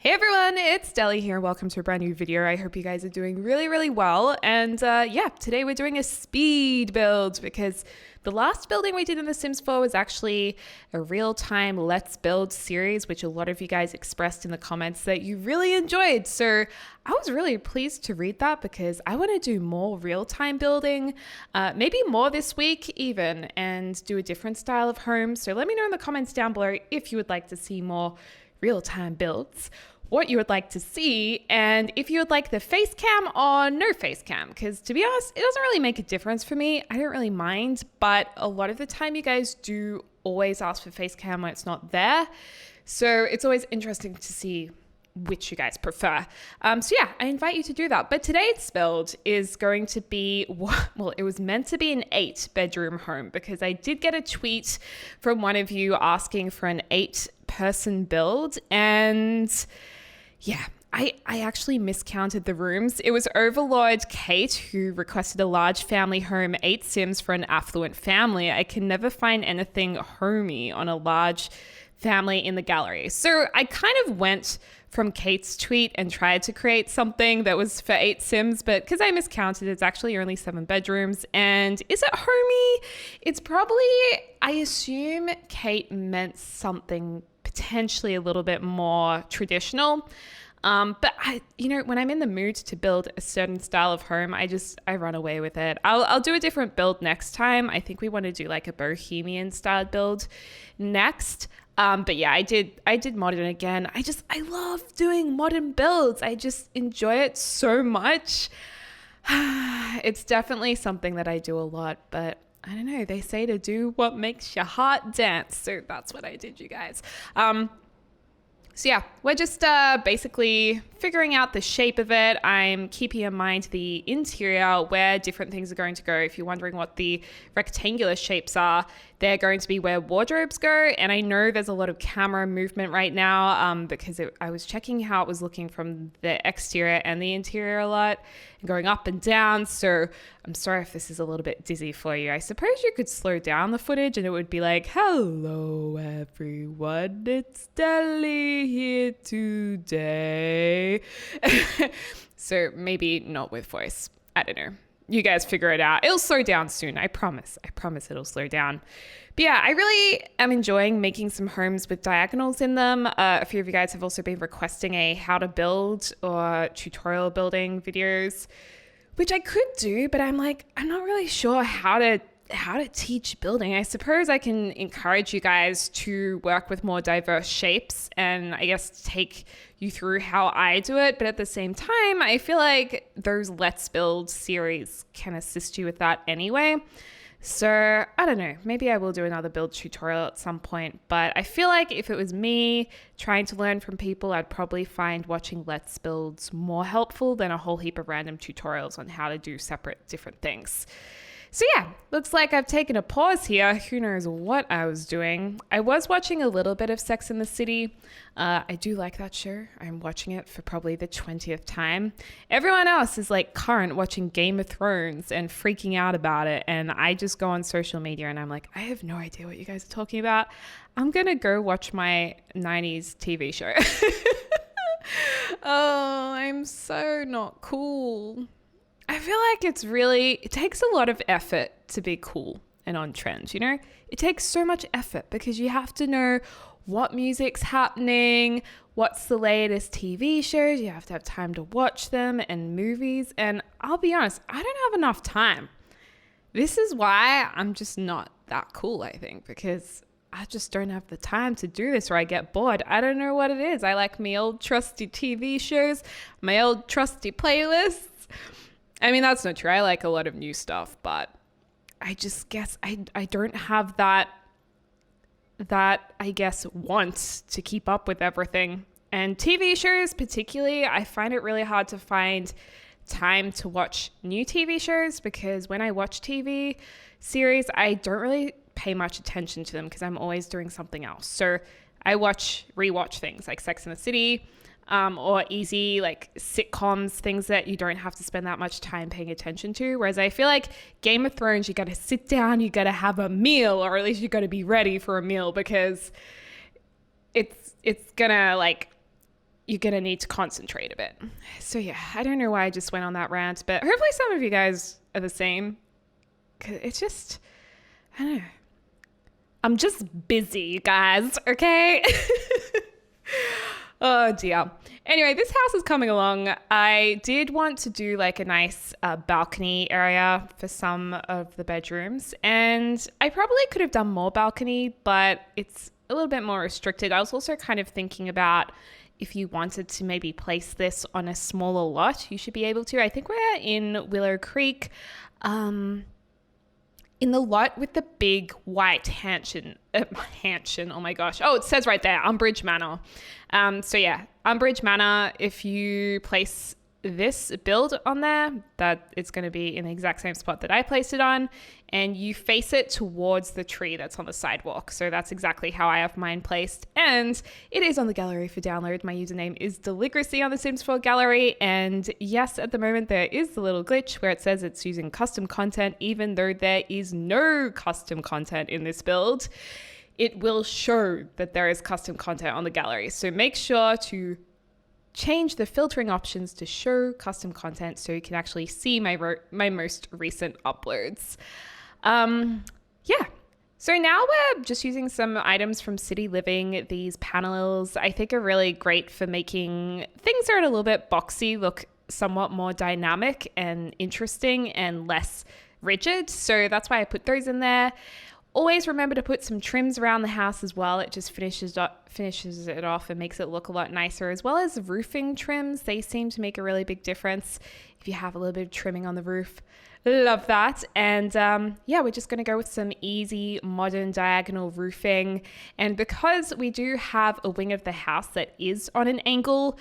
Hey everyone, it's Deli here. Welcome to a brand new video. I hope you guys are doing really well. And yeah, today we're doing a speed build because the last building we did in The Sims 4 was actually a real-time Let's Build series, which a lot of you guys expressed in the comments that you really enjoyed. So I was really pleased to read that because I want to do more real-time building, maybe more this week even, and do a different style of home. So let me know in the comments down below if you would like to see more real-time builds, what you would like to see, and if you would like the face cam or no face cam, because to be honest, it doesn't really make a difference for me. I don't really mind, but a lot of the time you guys do always ask for face cam when it's not there. So it's always interesting to see which you guys prefer. So yeah, I invite you to do that. But today's build is going to be, well, it was meant to be an 8-bedroom home because I did get a tweet from one of you asking for an 8-person build, and yeah, I actually miscounted the rooms. It was Overlord Kate who requested a large family home, 8 Sims for an affluent family. I can never find anything homey on a large family in the gallery. So I kind of went from Kate's tweet and tried to create something that was for 8 Sims, but because I miscounted, it's actually only 7 bedrooms. And is it homey? It's probably, I assume Kate meant something potentially a little bit more traditional. But when I'm in the mood to build a certain style of home, I run away with it. I'll do a different build next time. I think we want to do like a bohemian style build next. But yeah, I did modern again. I love doing modern builds. I just enjoy it so much. It's definitely something that I do a lot, but I don't know. They say to do what makes your heart dance. So that's what I did, you guys. So yeah, we're just basically figuring out the shape of it. I'm keeping in mind the interior, where different things are going to go. If you're wondering what the rectangular shapes are, they're going to be where wardrobes go. And I know there's a lot of camera movement right now because I was checking how it was looking from the exterior and the interior a lot and going up and down. So I'm sorry if this is a little bit dizzy for you. I suppose you could slow down the footage and it would be like, hello everyone, it's Deli here today. So maybe not with voice. I don't know. You guys figure it out. It'll slow down soon. I promise it'll slow down. But yeah, I really am enjoying making some homes with diagonals in them. A few of you guys have also been requesting a how to build or tutorial building videos, which I could do, but I'm not really sure how to teach building. I suppose I can encourage you guys to work with more diverse shapes and I guess take you through how I do it. But at the same time, I feel like those Let's Build series can assist you with that anyway. So I don't know, maybe I will do another build tutorial at some point, but I feel like if it was me trying to learn from people, I'd probably find watching Let's Builds more helpful than a whole heap of random tutorials on how to do separate different things. So yeah, looks like I've taken a pause here. Who knows what I was doing. I was watching a little bit of Sex and the City. I do like that show. I'm watching it for probably the 20th time. Everyone else is like current watching Game of Thrones and freaking out about it. And I just go on social media and I'm like, I have no idea what you guys are talking about. I'm going to go watch my 90s TV show. Oh, I'm so not cool. I feel like it takes a lot of effort to be cool and on trend, you know? It takes so much effort because you have to know what music's happening, what's the latest TV shows, you have to have time to watch them, and movies. And I'll be honest, I don't have enough time. This is why I'm just not that cool, I think, because I just don't have the time to do this or I get bored. I don't know what it is. I like my old trusty TV shows, my old trusty playlists. I mean, that's not true. I like a lot of new stuff, but I just guess I don't have that I guess want to keep up with everything. And TV shows particularly, I find it really hard to find time to watch new TV shows because when I watch TV series, I don't really pay much attention to them because I'm always doing something else. So I rewatch things like Sex and the City, or easy like sitcoms, things that you don't have to spend that much time paying attention to. Whereas I feel like Game of Thrones, you got to sit down, you got to have a meal, or at least you got to be ready for a meal because it's gonna like you're going to need to concentrate a bit. So yeah, I don't know why I just went on that rant, but hopefully some of you guys are the same. 'Cause it's just, I don't know. I'm just busy, you guys, okay? Oh dear. Anyway, this house is coming along. I did want to do like a nice balcony area for some of the bedrooms, and I probably could have done more balcony, but it's a little bit more restricted. I was also kind of thinking about if you wanted to maybe place this on a smaller lot, you should be able to. I think we're in Willow Creek, in the lot with the big white mansion. Oh my gosh. Oh, it says right there, Umbridge Manor. So yeah, Umbridge Manor, if you place this build on there, that it's going to be in the exact same spot that I placed it on, and you face it towards the tree that's on the sidewalk. So that's exactly how I have mine placed, and it is on the gallery for download. My username is Deligracy on the Sims 4 gallery, and yes, at the moment there is the little glitch where it says it's using custom content, even though there is no custom content in this build. It will show that there is custom content on the gallery, so make sure to change the filtering options to show custom content so you can actually see my most recent uploads. Yeah. So now we're just using some items from City Living. These panels I think are really great for making things that are a little bit boxy look somewhat more dynamic and interesting and less rigid. So that's why I put those in there. Always remember to put some trims around the house as well. It just finishes it off and makes it look a lot nicer, as well as roofing trims. They seem to make a really big difference if you have a little bit of trimming on the roof. Love that. And yeah, we're just going to go with some easy modern diagonal roofing. And because we do have a wing of the house that is on an angle,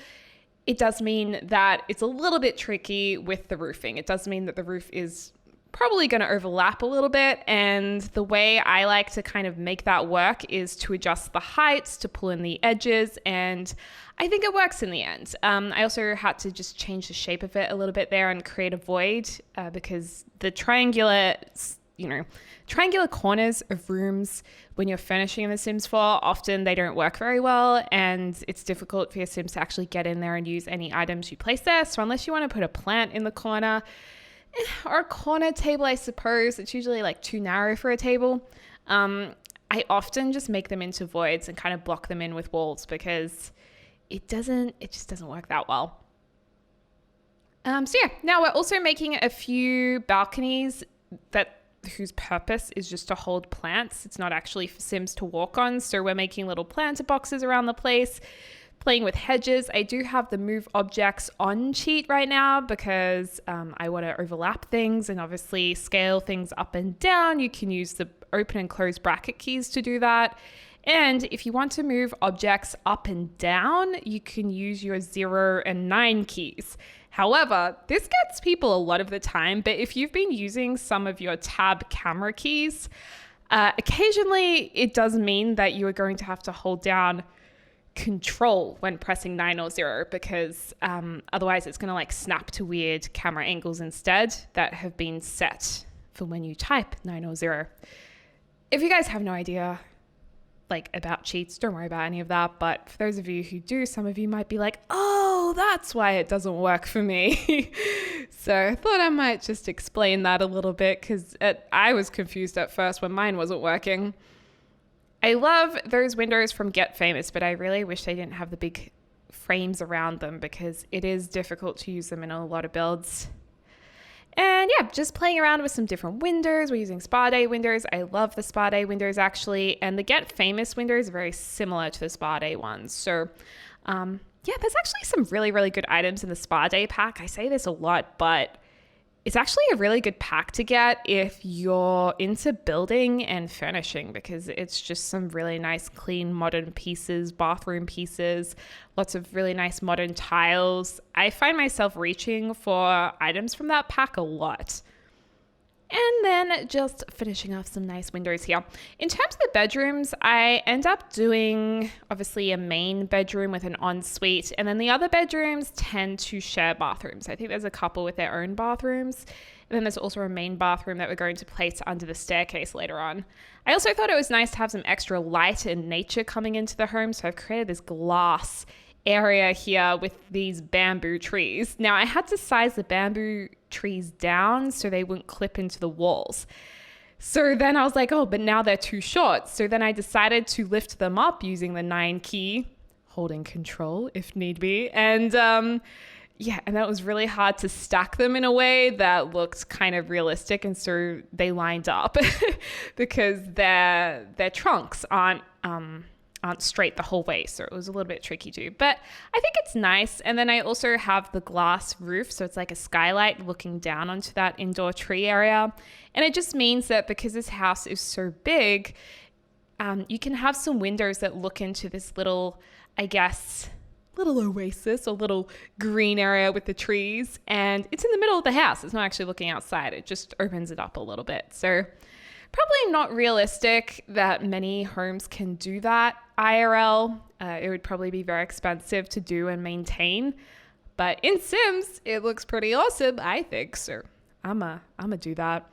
it does mean that it's a little bit tricky with the roofing. It does mean that the roof is probably going to overlap a little bit, and the way I like to kind of make that work is to adjust the heights, to pull in the edges, and I think it works in the end. I also had to just change the shape of it a little bit there and create a void because the triangular corners of rooms when you're furnishing in The Sims 4, often they don't work very well, and it's difficult for your Sims to actually get in there and use any items you place there. So unless you want to put a plant in the corner, or a corner table, I suppose. It's usually like too narrow for a table. I often just make them into voids and kind of block them in with walls because it just doesn't work that well. So yeah, now we're also making a few balconies whose purpose is just to hold plants. It's not actually for Sims to walk on. So we're making little planter boxes around the place, playing with hedges. I do have the move objects on cheat right now because I want to overlap things and obviously scale things up and down. You can use the open and close bracket keys to do that. And if you want to move objects up and down, you can use your 0 and 9 keys. However, this gets people a lot of the time, but if you've been using some of your tab camera keys, occasionally it does mean that you are going to have to hold down Control when pressing 9 or 0 because otherwise it's going to like snap to weird camera angles instead that have been set for when you type 9 or 0. If you guys have no idea like about cheats, don't worry about any of that, but for those of you who do, some of you might be like, oh, that's why it doesn't work for me. So I thought I might just explain that a little bit because I was confused at first when mine wasn't working. I love those windows from Get Famous, but I really wish they didn't have the big frames around them because it is difficult to use them in a lot of builds. And yeah, just playing around with some different windows. We're using Spa Day windows. I love the Spa Day windows actually. And the Get Famous windows are very similar to the Spa Day ones. So yeah, there's actually some really, really good items in the Spa Day pack. I say this a lot, but it's actually a really good pack to get if you're into building and furnishing because it's just some really nice, clean, modern pieces, bathroom pieces, lots of really nice modern tiles. I find myself reaching for items from that pack a lot. And then just finishing off some nice windows here. In terms of the bedrooms, I end up doing obviously a main bedroom with an ensuite, and then the other bedrooms tend to share bathrooms. I think there's a couple with their own bathrooms, and then there's also a main bathroom that we're going to place under the staircase later on. I also thought it was nice to have some extra light and nature coming into the home, so I've created this glass area here with these bamboo trees. Now I had to size the bamboo trees down so they wouldn't clip into the walls. So then I was like, oh, but now they're too short. So then I decided to lift them up using the 9 key, holding control if need be. And and that was really hard to stack them in a way that looked kind of realistic. And so they lined up because their trunks aren't straight the whole way. So it was a little bit tricky too, but I think it's nice. And then I also have the glass roof. So it's like a skylight looking down onto that indoor tree area. And it just means that because this house is so big, you can have some windows that look into this little, I guess, little oasis or little green area with the trees. And it's in the middle of the house. It's not actually looking outside. It just opens it up a little bit. So probably not realistic that many homes can do that IRL. It would probably be very expensive to do and maintain. But in Sims, it looks pretty awesome, I think. So I'm a do that.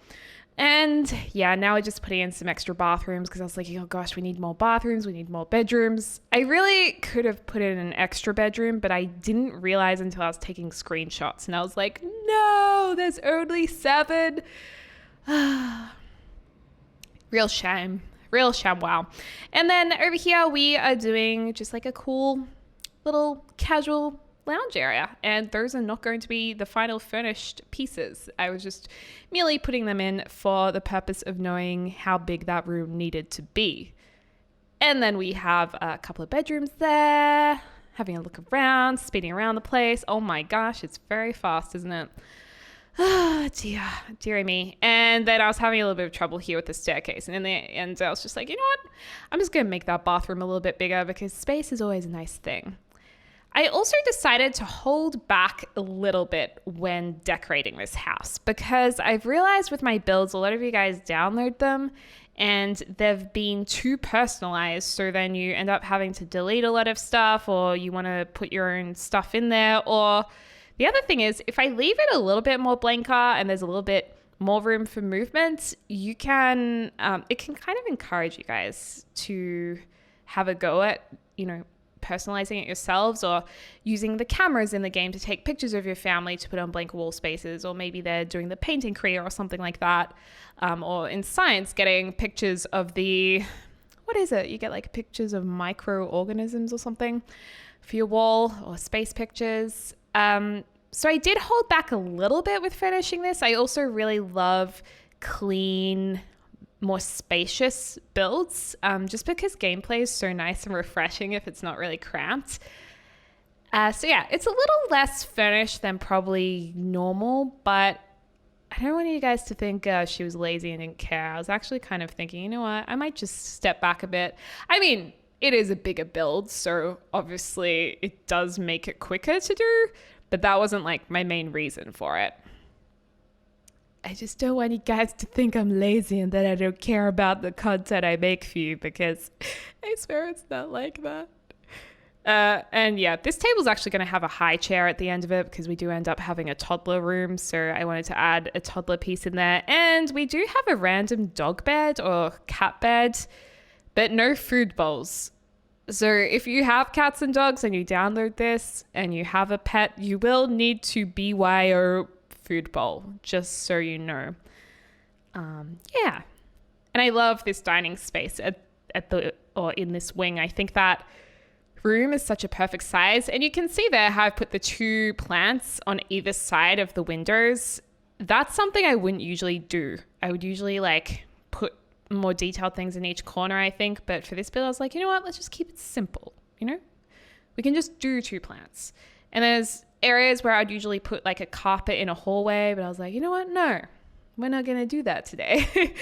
And yeah, now we're just putting in some extra bathrooms because I was like, oh gosh, we need more bathrooms. We need more bedrooms. I really could have put in an extra bedroom, but I didn't realize until I was taking screenshots. And I was like, no, there's only 7. Real shame. Wow. And then over here, we are doing just like a cool little casual lounge area. And those are not going to be the final furnished pieces. I was just merely putting them in for the purpose of knowing how big that room needed to be. And then we have a couple of bedrooms there, having a look around, speeding around the place. Oh my gosh, it's very fast, isn't it? Oh, dear me. And then I was having a little bit of trouble here with the staircase. And in the end, I was just like, you know what? I'm just going to make that bathroom a little bit bigger because space is always a nice thing. I also decided to hold back a little bit when decorating this house because I've realized with my builds, a lot of you guys download them and they've been too personalized. So then you end up having to delete a lot of stuff, or you want to put your own stuff in there. Or the other thing is, if I leave it a little bit more blanker and there's a little bit more room for movement, you can, it can kind of encourage you guys to have a go at, personalizing it yourselves, or using the cameras in the game to take pictures of your family to put on blank wall spaces, or maybe they're doing the painting career or something like that. Or in science, getting pictures of you get like pictures of microorganisms or something for your wall, or space pictures. So I did hold back a little bit with finishing this. I also really love clean, more spacious builds, just because gameplay is so nice and refreshing if it's not really cramped. So yeah, it's a little less furnished than probably normal, but I don't want you guys to think she was lazy and didn't care. I was actually kind of thinking, you know what, I might just step back a bit. I mean, it is a bigger build, so obviously it does make it quicker to do, but that wasn't like my main reason for it. I just don't want you guys to think I'm lazy and that I don't care about the content I make for you, because I swear it's not like that. And yeah, this table's actually going to have a high chair at the end of it because we do end up having a toddler room. So I wanted to add a toddler piece in there. And we do have a random dog bed or cat bed, but no food bowls. So if you have cats and dogs and you download this and you have a pet, you will need to BYO food bowl, just so you know. Yeah. And I love this dining space in this wing. I think that room is such a perfect size. And you can see there how I've put the 2 plants on either side of the windows. That's something I wouldn't usually do. I would usually put more detailed things in each corner, I think. But for this build, I was like, you know what? Let's just keep it simple. We can just do 2 plants. And there's areas where I'd usually put a carpet in a hallway, but I was like, you know what? No, we're not going to do that today.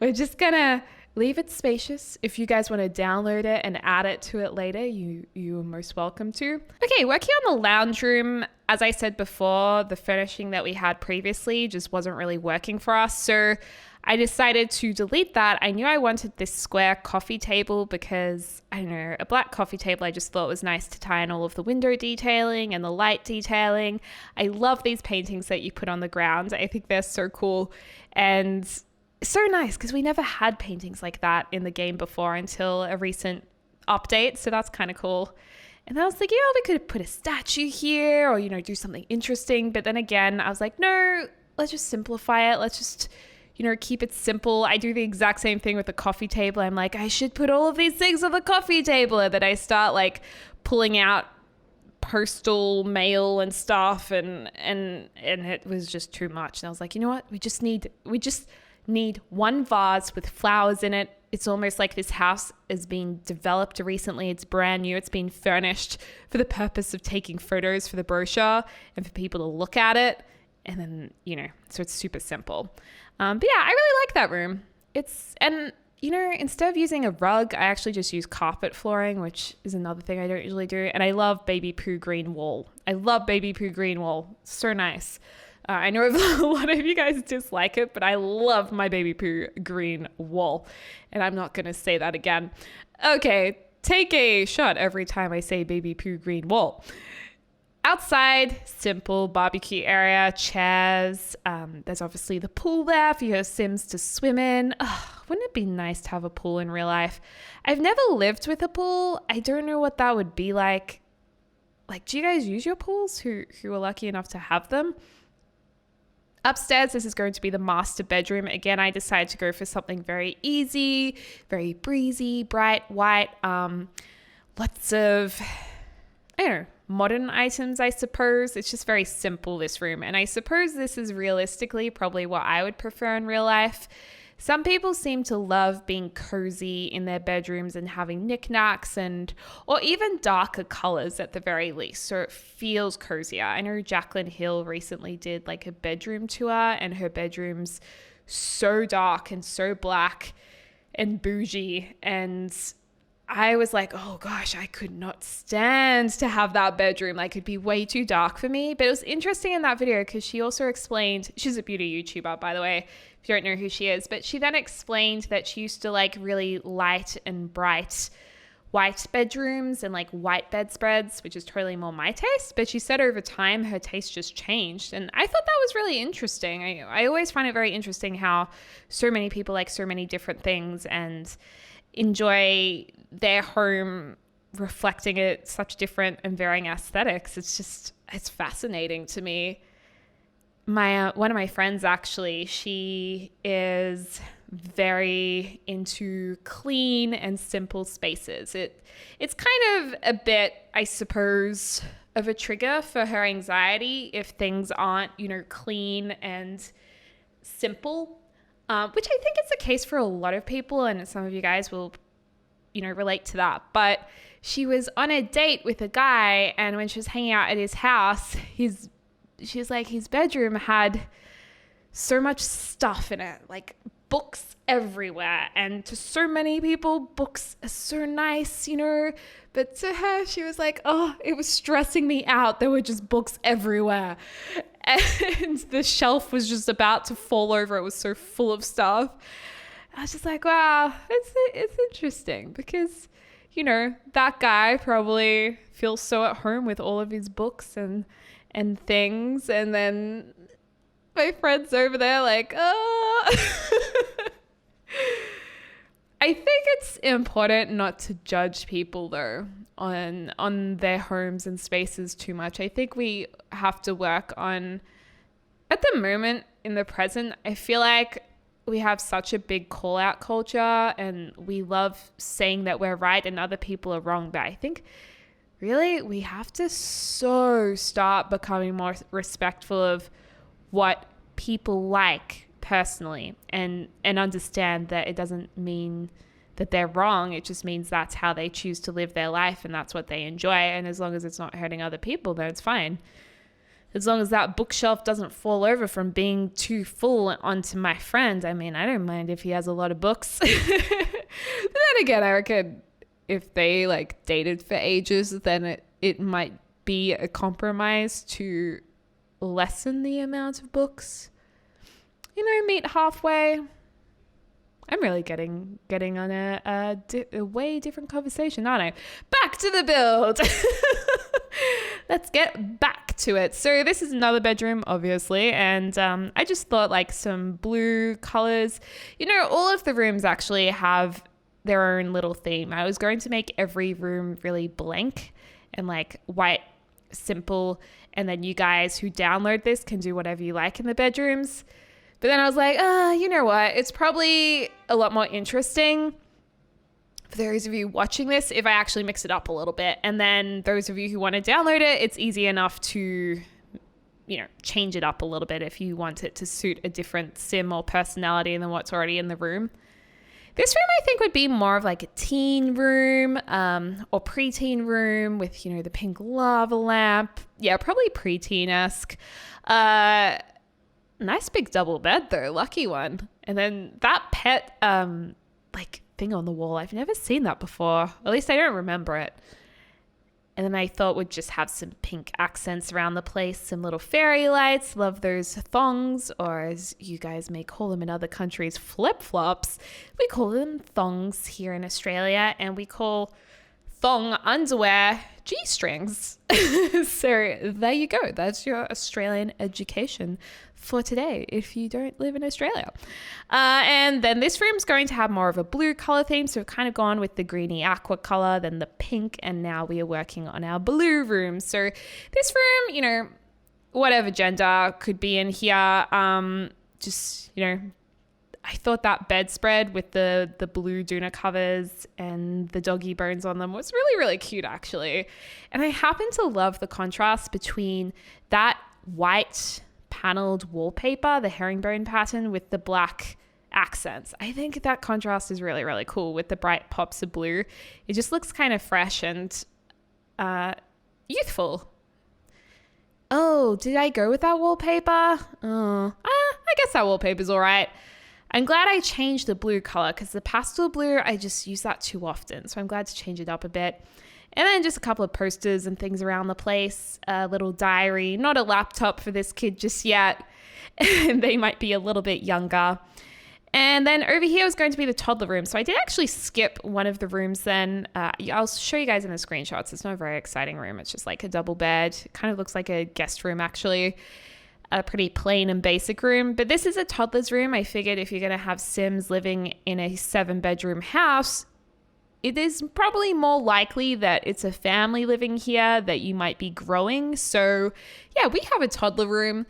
We're just going to leave it spacious. If you guys want to download it and add it to it later, you are most welcome to. Okay, working on the lounge room. As I said before, the furnishing that we had previously just wasn't really working for us. So I decided to delete that. I knew I wanted this square coffee table because, I don't know, a black coffee table I just thought was nice to tie in all of the window detailing and the light detailing. I love these paintings that you put on the ground. I think they're so cool and so nice because we never had paintings like that in the game before until a recent update. So that's kind of cool. And then I was like, we could put a statue here or, do something interesting. But then again, I was like, no, let's just simplify it. Let's just, keep it simple. I do the exact same thing with the coffee table. I'm like, I should put all of these things on the coffee table. And then I start like pulling out postal mail and stuff. And it was just too much. And I was like, you know what? We just need one vase with flowers in it. It's almost like this house is being developed recently. It's brand new. It's been furnished for the purpose of taking photos for the brochure and for people to look at it. And then, so it's super simple. But yeah, I really like that room. Instead of using a rug, I actually just use carpet flooring, which is another thing I don't usually do. And I love baby poo green wool. So nice. I know a lot of you guys dislike it, but I love my baby poo green wool. And I'm not going to say that again. Okay, take a shot every time I say baby poo green wool. Outside, simple barbecue area, chairs. There's obviously the pool there for your Sims to swim in. Wouldn't it be nice to have a pool in real life? I've never lived with a pool. I don't know what that would be like. Like, do you guys use your pools who are lucky enough to have them? Upstairs, this is going to be the master bedroom. Again, I decided to go for something very easy, very breezy, bright, white. Lots of, modern items, I suppose. It's just very simple, this room. And I suppose this is realistically probably what I would prefer in real life. Some people seem to love being cozy in their bedrooms and having knickknacks or even darker colors at the very least, so it feels cozier. I know Jaclyn Hill recently did like a bedroom tour, and her bedroom's so dark and so black and bougie, and I was like, oh gosh, I could not stand to have that bedroom. Like, it'd be way too dark for me. But it was interesting in that video because she also explained, she's a beauty YouTuber, by the way, if you don't know who she is, but she then explained that she used to like really light and bright white bedrooms and like white bedspreads, which is totally more my taste. But she said over time her taste just changed. And I thought that was really interesting. I always find it very interesting how so many people like so many different things and enjoy their home reflecting it such different and varying aesthetics. It's fascinating to me. One of my friends, actually, she is very into clean and simple spaces. It's kind of a bit, I suppose, of a trigger for her anxiety if things aren't, clean and simple, which I think is the case for a lot of people, and some of you guys will, relate to that. But she was on a date with a guy, and when she was hanging out at his house, she's like, his bedroom had so much stuff in it, like books everywhere. And to so many people, books are so nice, but to her, she was like, oh, it was stressing me out. There were just books everywhere. And the shelf was just about to fall over. It was so full of stuff. I was just like, wow, it's interesting because, that guy probably feels so at home with all of his books and things, and then my friend's over there like, oh. I think it's important not to judge people though on their homes and spaces too much. I think we have to work on, at the moment in the present, I feel like we have such a big call out culture and we love saying that we're right and other people are wrong, but I think really, we have to start becoming more respectful of what people like personally and understand that it doesn't mean that they're wrong. It just means that's how they choose to live their life and that's what they enjoy. And as long as it's not hurting other people, then it's fine. As long as that bookshelf doesn't fall over from being too full onto my friend, I mean, I don't mind if he has a lot of books. But then again, I reckon if they like dated for ages, then it might be a compromise to lessen the amount of books. Meet halfway. I'm really getting on a way different conversation, aren't I? Back to the build. Let's get back to it. So this is another bedroom, obviously, and I just thought like some blue colors. All of the rooms actually have their own little theme. I was going to make every room really blank and like white, simple. And then you guys who download this can do whatever you like in the bedrooms. But then I was like, you know what? It's probably a lot more interesting for those of you watching this if I actually mix it up a little bit. And then those of you who want to download it, it's easy enough to, change it up a little bit if you want it to suit a different sim or personality than what's already in the room. This room I think would be more of like a teen room or preteen room with, the pink lava lamp. Yeah, probably preteen-esque. Nice big double bed though, lucky one. And then that pet thing on the wall, I've never seen that before. At least I don't remember it. And then I thought we'd just have some pink accents around the place, some little fairy lights. Love those thongs, or as you guys may call them in other countries, flip-flops. We call them thongs here in Australia, and we call thong underwear G-strings. So there you go. That's your Australian education for today if you don't live in Australia. And then this room's going to have more of a blue color theme. So we've kind of gone with the greeny aqua color, then the pink, and now we are working on our blue room. So this room, whatever gender could be in here. I thought that bedspread with the blue doona covers and the doggy bones on them was really, really cute actually. And I happen to love the contrast between that white paneled wallpaper, the herringbone pattern, with the black accents. I think that contrast is really, really cool with the bright pops of blue. It just looks kind of fresh and youthful. Oh, did I go with that wallpaper? I guess that wallpaper's all right. I'm glad I changed the blue color because the pastel blue, I just use that too often. So I'm glad to change it up a bit. And then just a couple of posters and things around the place, a little diary, not a laptop for this kid just yet. They might be a little bit younger. And then over here was going to be the toddler room. So I did actually skip one of the rooms then. I'll show you guys in the screenshots. It's not a very exciting room. It's just like a double bed. It kind of looks like a guest room actually. A pretty plain and basic room. But this is a toddler's room. I figured if you're going to have Sims living in a 7-bedroom house, it is probably more likely that it's a family living here that you might be growing. So yeah, we have a toddler room.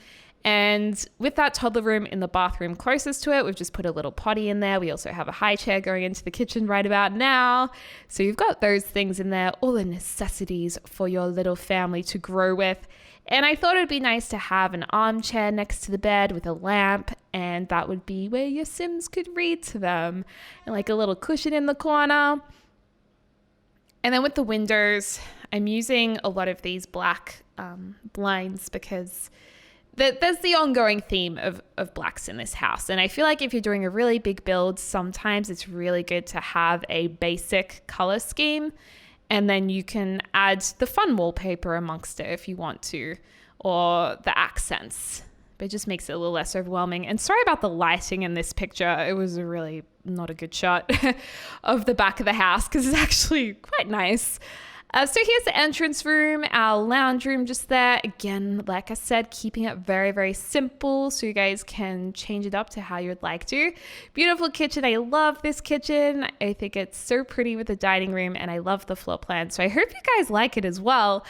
And with that toddler room in the bathroom closest to it, we've just put a little potty in there. We also have a high chair going into the kitchen right about now. So you've got those things in there, all the necessities for your little family to grow with. And I thought it'd be nice to have an armchair next to the bed with a lamp, and that would be where your Sims could read to them. And like a little cushion in the corner. And then with the windows, I'm using a lot of these black blinds because there's the ongoing theme of blacks in this house. And I feel like if you're doing a really big build, sometimes it's really good to have a basic color scheme. And then you can add the fun wallpaper amongst it if you want to, or the accents. But it just makes it a little less overwhelming. And sorry about the lighting in this picture. It was a really not a good shot of the back of the house because it's actually quite nice. So here's the entrance room, our lounge room just there. Again, like I said, keeping it very, very simple so you guys can change it up to how you'd like to. Beautiful kitchen. I love this kitchen. I think it's so pretty with the dining room and I love the floor plan. So I hope you guys like it as well.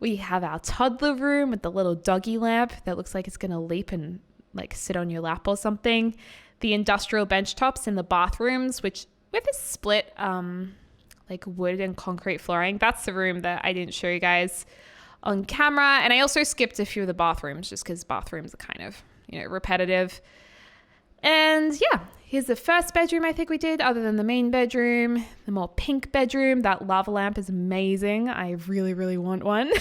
We have our toddler room with the little doggy lamp that looks like it's going to leap and like sit on your lap or something. The industrial bench tops in the bathrooms, which with a split like wood and concrete flooring. That's the room that I didn't show you guys on camera. And I also skipped a few of the bathrooms just because bathrooms are kind of, repetitive. And yeah, here's the first bedroom I think we did other than the main bedroom, the more pink bedroom. That lava lamp is amazing. I really, really want one.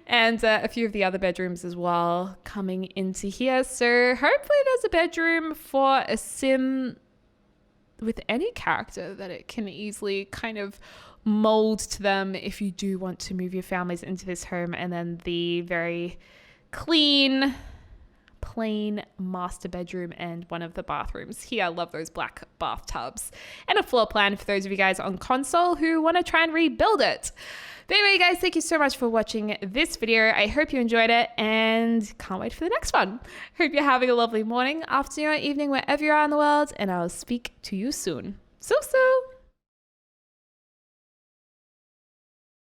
And a few of the other bedrooms as well coming into here. So hopefully there's a bedroom for a sim with any character that it can easily kind of mold to them if you do want to move your families into this home. And then the very clean, plain master bedroom and one of the bathrooms here. I love those black bathtubs and a floor plan for those of you guys on console who want to try and rebuild it. But anyway, guys, thank you so much for watching this video. I hope you enjoyed it and can't wait for the next one. Hope you're having a lovely morning, afternoon, or evening, wherever you are in the world, and I'll speak to you soon. So.